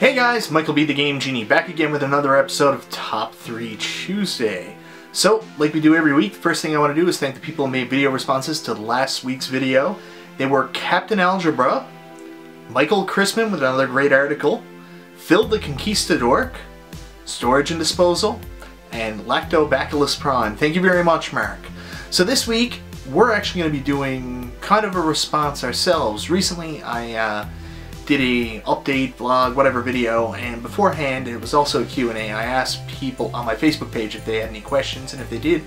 Hey guys, Michael B. the Game Genie back again with another episode of Top 3 Tuesday. So, like we do every week, the first thing I want to do is thank the people who made video responses to last week's video. They were Captain Algebra, Michael Chrisman with another great article, Phil the Conquistador, Storage and Disposal, and Lactobacillus Prawn. Thank you very much, Mark. So this week, we're actually going to be doing kind of a response ourselves. Recently, I did a update, vlog, whatever video, and beforehand it was also a Q&A. I asked people on my Facebook page if they had any questions, and if they did,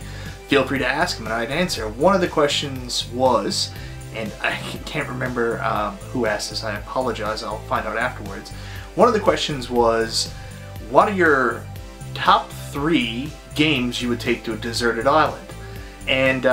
feel free to ask them and I'd answer. One of the questions was, and I can't remember who asked this, I apologize, I'll find out afterwards. One of the questions was, what are your top 3 games you would take to a deserted island? And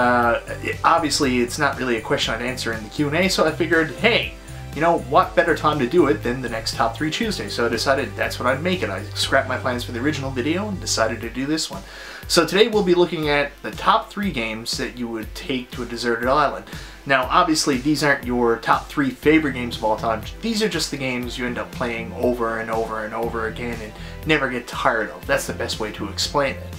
obviously it's not really a question I'd answer in the Q&A, so I figured, hey, you know, what better time to do it than the next Top 3 Tuesday? So I decided that's what I'd make it. I scrapped my plans for the original video and decided to do this one. So today we'll be looking at the top 3 games that you would take to a deserted island. Now obviously these aren't your top 3 favorite games of all time. These are just the games you end up playing over and over and over again and never get tired of. That's the best way to explain it.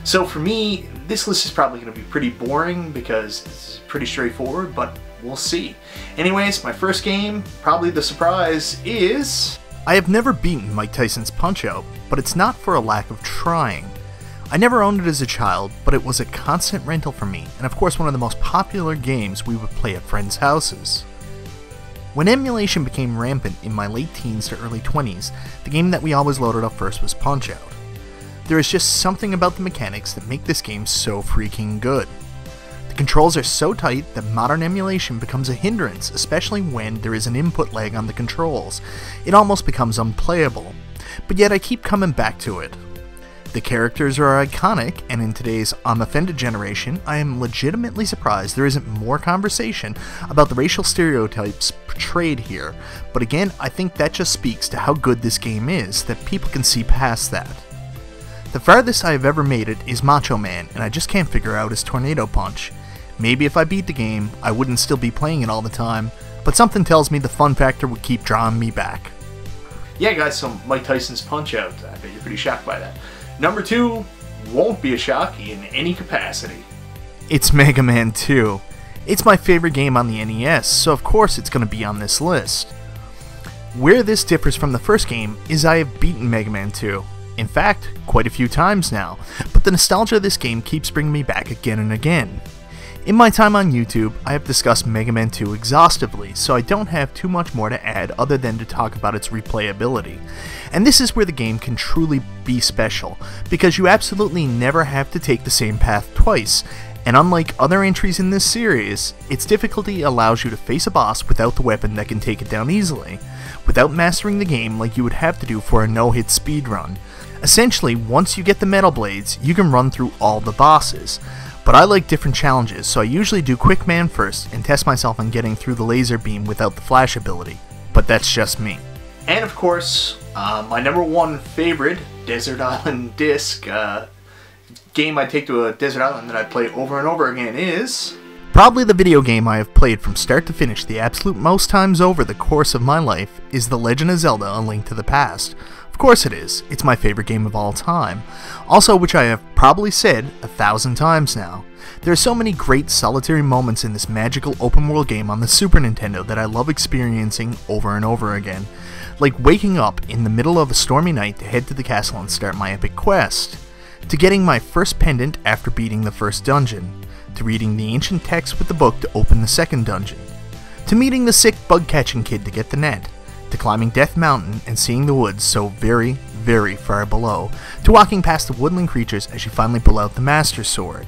So for me, this list is probably going to be pretty boring because it's pretty straightforward, but we'll see. Anyways, my first game, probably the surprise, is... I have never beaten Mike Tyson's Punch-Out, but it's not for a lack of trying. I never owned it as a child, but it was a constant rental for me, and of course one of the most popular games we would play at friends' houses. When emulation became rampant in my late teens to early 20s, the game that we always loaded up first was Punch-Out. There is just something about the mechanics that make this game so freaking good. The controls are so tight that modern emulation becomes a hindrance, especially when there is an input lag on the controls. It almost becomes unplayable, but yet I keep coming back to it. The characters are iconic, and in today's I'm offended generation, I am legitimately surprised there isn't more conversation about the racial stereotypes portrayed here, but again, I think that just speaks to how good this game is, that people can see past that. The farthest I have ever made it is Macho Man, and I just can't figure out his Tornado Punch. Maybe if I beat the game, I wouldn't still be playing it all the time, but something tells me the fun factor would keep drawing me back. Yeah guys, so Mike Tyson's Punch-Out, I bet you're pretty shocked by that. Number 2, won't be a shock in any capacity. It's Mega Man 2. It's my favorite game on the NES, so of course it's going to be on this list. Where this differs from the first game is I have beaten Mega Man 2. In fact, quite a few times now, but the nostalgia of this game keeps bringing me back again and again. In my time on YouTube, I have discussed Mega Man 2 exhaustively, so I don't have too much more to add other than to talk about its replayability. And this is where the game can truly be special, because you absolutely never have to take the same path twice, and unlike other entries in this series, its difficulty allows you to face a boss without the weapon that can take it down easily, without mastering the game like you would have to do for a no-hit speedrun. Essentially, once you get the Metal Blades, you can run through all the bosses. But I like different challenges, so I usually do Quick Man first and test myself on getting through the laser beam without the flash ability. But that's just me. And of course, my number 1 favorite Desert Island disc game I'd take to a desert island that I'd play over and over again is... Probably the video game I have played from start to finish the absolute most times over the course of my life is The Legend of Zelda: A Link to the Past. Of course it is. It's my favorite game of all time. Also, which I have probably said 1,000 times now. There are so many great solitary moments in this magical open world game on the Super Nintendo that I love experiencing over and over again. Like waking up in the middle of a stormy night to head to the castle and start my epic quest. To getting my first pendant after beating the first dungeon. To reading the ancient text with the book to open the second dungeon. To meeting the sick bug catching kid to get the net. To climbing Death Mountain and seeing the woods so very, very far below, to walking past the woodland creatures as you finally pull out the Master Sword.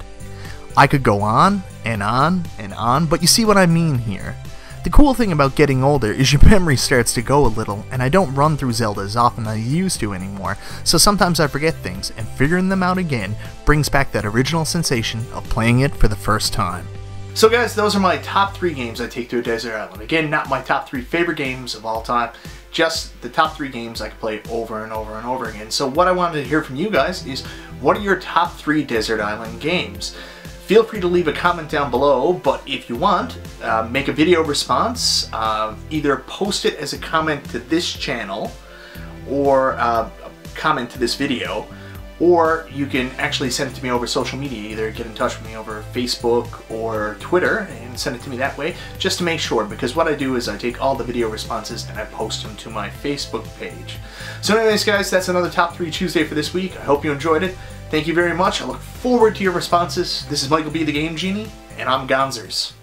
I could go on, and on, and on, but you see what I mean here. The cool thing about getting older is your memory starts to go a little, and I don't run through Zelda as often as I used to anymore, so sometimes I forget things, and figuring them out again brings back that original sensation of playing it for the first time. So guys, those are my top 3 games I take to a desert island. Again, not my top 3 favorite games of all time, just the top 3 games I could play over and over and over again. So what I wanted to hear from you guys is, what are your top 3 desert island games? Feel free to leave a comment down below, but if you want, make a video response, either post it as a comment to this channel, or comment to this video, or you can actually send it to me over social media. Either get in touch with me over Facebook or Twitter and send it to me that way, just to make sure, because what I do is I take all the video responses and I post them to my Facebook page. So anyways guys, that's another Top 3 Tuesday for this week. I hope you enjoyed it. Thank you very much. I look forward to your responses. This is Michael B, the Game Genie, and I'm Gonzers.